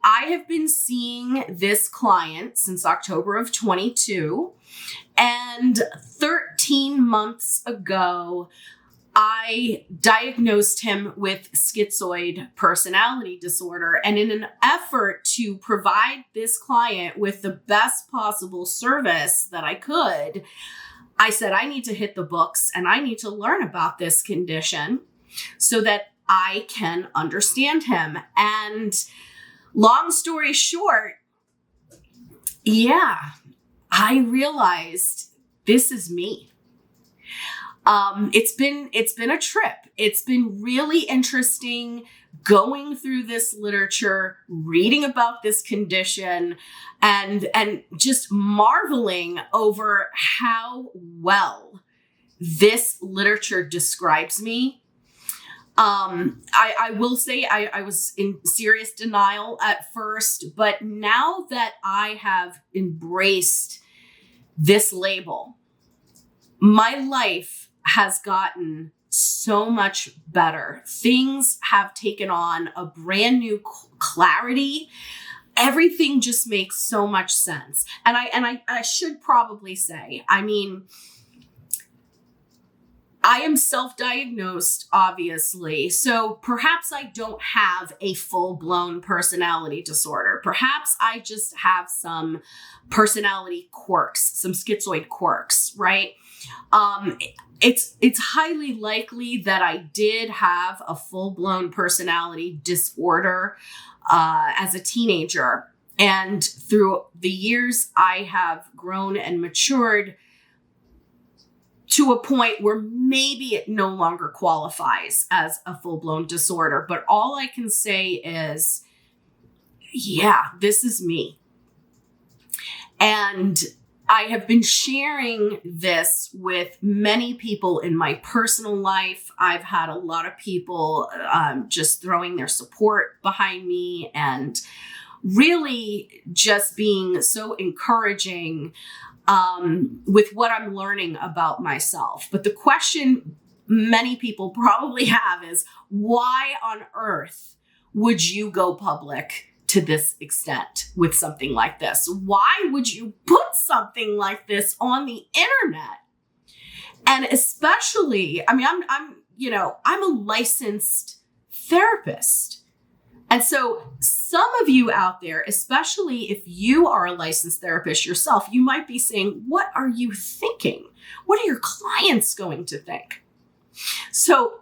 I have been seeing this client since October of 22, and 13 months ago, I diagnosed him with Schizoid Personality Disorder. And in an effort to provide this client with the best possible service that I could, I said, I need to hit the books and I need to learn about this condition so that I can understand him. And long story short, I realized this is me. It's been a trip. It's been really interesting going through this literature, reading about this condition, and just marveling over how well this literature describes me. I will say I was in serious denial at first, but now that I have embraced this label, my life has gotten so much better. Things have taken on a brand new clarity. Everything just makes so much sense. And I should probably say, I mean, I am self-diagnosed, obviously, so perhaps I don't have a full-blown personality disorder. Perhaps I just have some personality quirks, some schizoid quirks, right? It's highly likely that I did have a full-blown personality disorder as a teenager. And through the years, I have grown and matured to a point where maybe it no longer qualifies as a full-blown disorder. But all I can say is, yeah, this is me. And I have been sharing this with many people in my personal life. I've had a lot of people just throwing their support behind me and really just being so encouraging with what I'm learning about myself. But the question many people probably have is, why on earth would you go public to this extent with something like this? Why would you put something like this on the internet? And especially, I mean, I'm a licensed therapist. And so some of you out there, especially if you are a licensed therapist yourself, you might be saying, what are you thinking? What are your clients going to think? So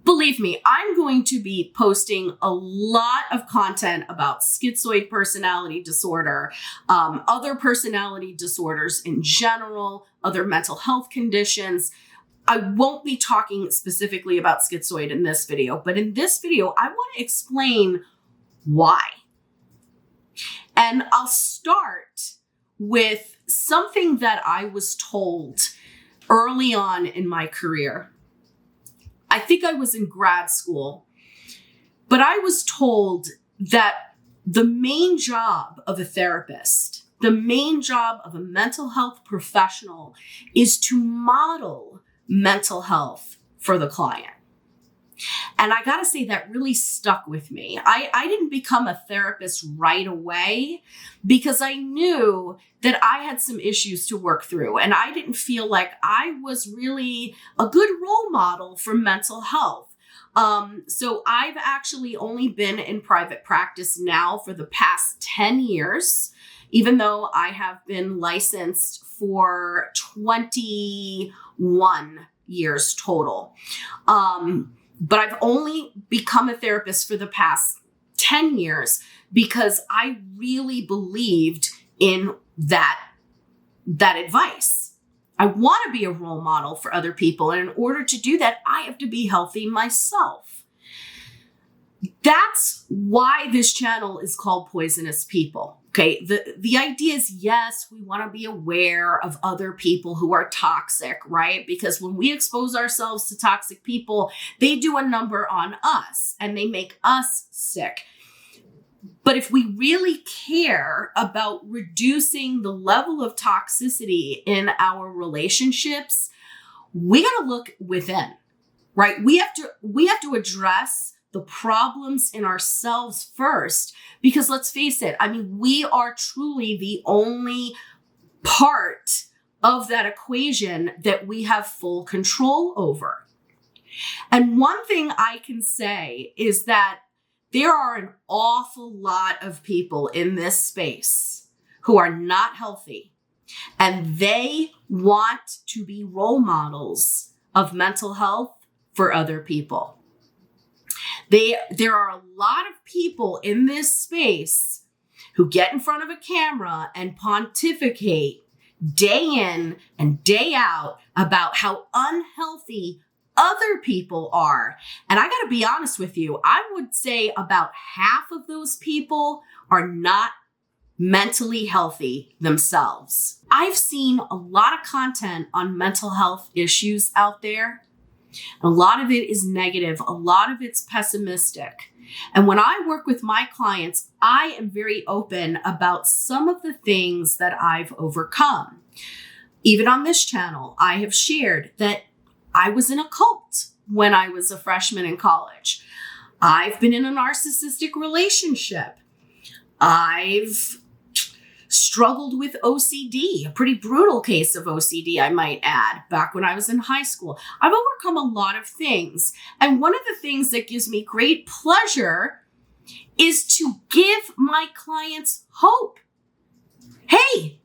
believe me, I'm going to be posting a lot of content about schizoid personality disorder, other personality disorders in general, other mental health conditions. I won't be talking specifically about schizoid in this video, but in this video, I want to explain why. And I'll start with something that I was told early on in my career. I think I was in grad school, but I was told that the main job of a therapist, the main job of a mental health professional is to model mental health for the client. And I gotta say that really stuck with me. I didn't become a therapist right away because I knew that I had some issues to work through, and I didn't feel like I was really a good role model for mental health. So I've actually only been in private practice now for the past 10 years, even though I have been licensed for 21 years total. But I've only become a therapist for the past 10 years because I really believed in that advice. I want to be a role model for other people. And in order to do that, I have to be healthy myself. That's why this channel is called Poisonous People. Okay, the idea is, yes, we want to be aware of other people who are toxic, right? Because when we expose ourselves to toxic people, they do a number on us and they make us sick. But if we really care about reducing the level of toxicity in our relationships, we got to look within, right? We have to address the problems in ourselves first, because let's face it, I mean, we are truly the only part of that equation that we have full control over. And one thing I can say is that there are an awful lot of people in this space who are not healthy, and they want to be role models of mental health for other people. There are a lot of people in this space who get in front of a camera and pontificate day in and day out about how unhealthy other people are. And I got to be honest with you, I would say about half of those people are not mentally healthy themselves. I've seen a lot of content on mental health issues out there. A lot of it is negative. A lot of it's pessimistic. And when I work with my clients, I am very open about some of the things that I've overcome. Even on this channel, I have shared that I was in a cult when I was a freshman in college. I've been in a narcissistic relationship. I've struggled with OCD, a pretty brutal case of OCD, I might add, back when I was in high school. I've overcome a lot of things. And one of the things that gives me great pleasure is to give my clients hope. Hey,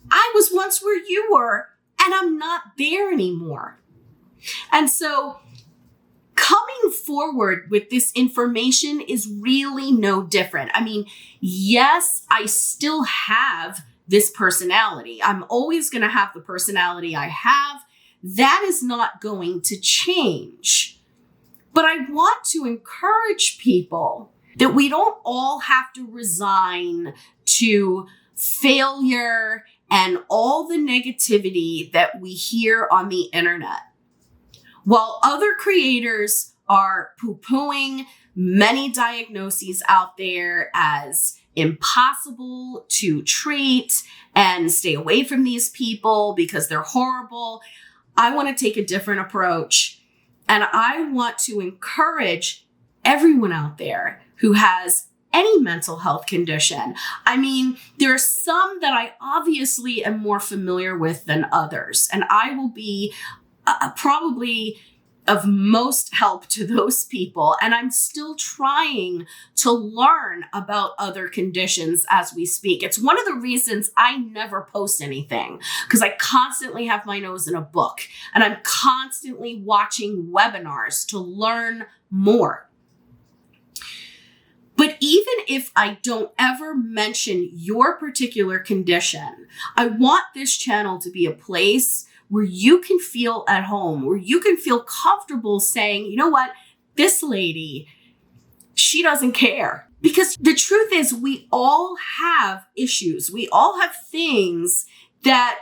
I was once where you were, and I'm not there anymore. And so coming forward with this information is really no different. I mean, yes, I still have this personality. I'm always going to have the personality I have. That is not going to change. But I want to encourage people that we don't all have to resign to failure and all the negativity that we hear on the internet. While other creators are poo-pooing many diagnoses out there as impossible to treat and stay away from these people because they're horrible, I want to take a different approach. And I want to encourage everyone out there who has any mental health condition. I mean, there are some that I obviously am more familiar with than others, and I will be probably of most help to those people. And I'm still trying to learn about other conditions as we speak. It's one of the reasons I never post anything, because I constantly have my nose in a book and I'm constantly watching webinars to learn more. But even if I don't ever mention your particular condition, I want this channel to be a place where you can feel at home, where you can feel comfortable saying, you know what, this lady, she doesn't care. Because the truth is, we all have issues. We all have things that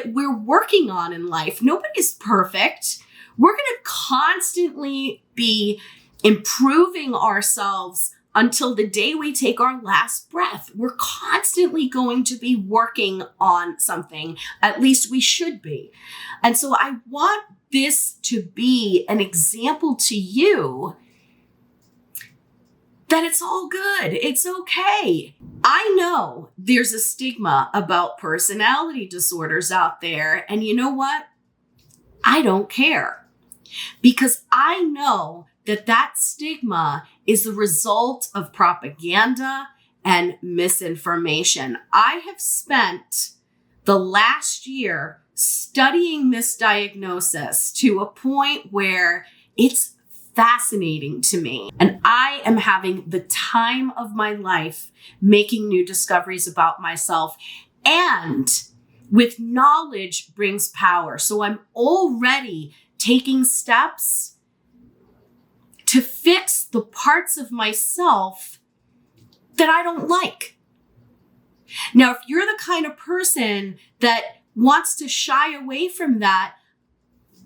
we're working on in life. Nobody's perfect. We're going to constantly be improving ourselves until the day we take our last breath. We're constantly going to be working on something. At least we should be. And so I want this to be an example to you that it's all good. It's okay. I know there's a stigma about personality disorders out there. And you know what? I don't care, because I know that stigma is the result of propaganda and misinformation. I have spent the last year studying this diagnosis to a point where it's fascinating to me. And I am having the time of my life making new discoveries about myself. And with knowledge brings power. So I'm already taking steps to fix the parts of myself that I don't like. Now, if you're the kind of person that wants to shy away from that,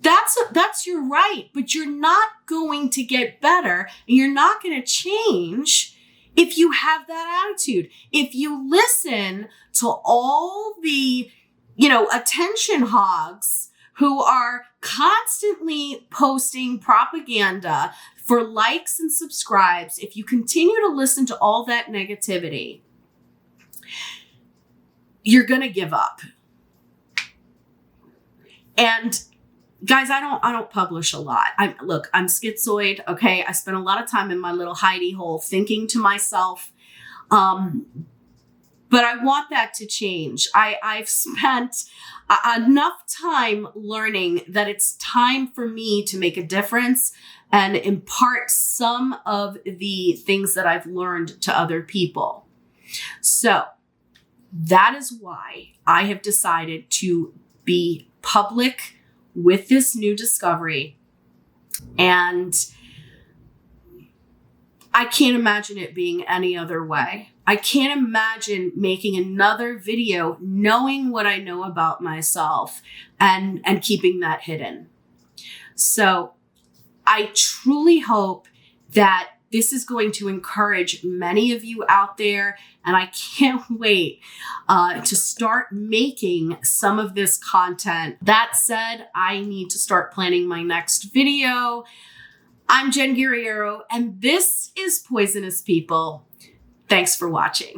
that's your right, but you're not going to get better and you're not going to change if you have that attitude. If you listen to all the, attention hogs who are constantly posting propaganda for likes and subscribes, if you continue to listen to all that negativity, you're going to give up. And guys, I don't publish a lot. I'm schizoid. Okay. I spend a lot of time in my little hidey hole thinking to myself. But I want that to change. I've spent enough time learning that it's time for me to make a difference and impart some of the things that I've learned to other people. So that is why I have decided to be public with this new discovery. And I can't imagine it being any other way. I can't imagine making another video knowing what I know about myself and keeping that hidden. So I truly hope that this is going to encourage many of you out there, and I can't wait to start making some of this content. That said, I need to start planning my next video. I'm Jen Guerriero, and this is Poisonous People. Thanks for watching.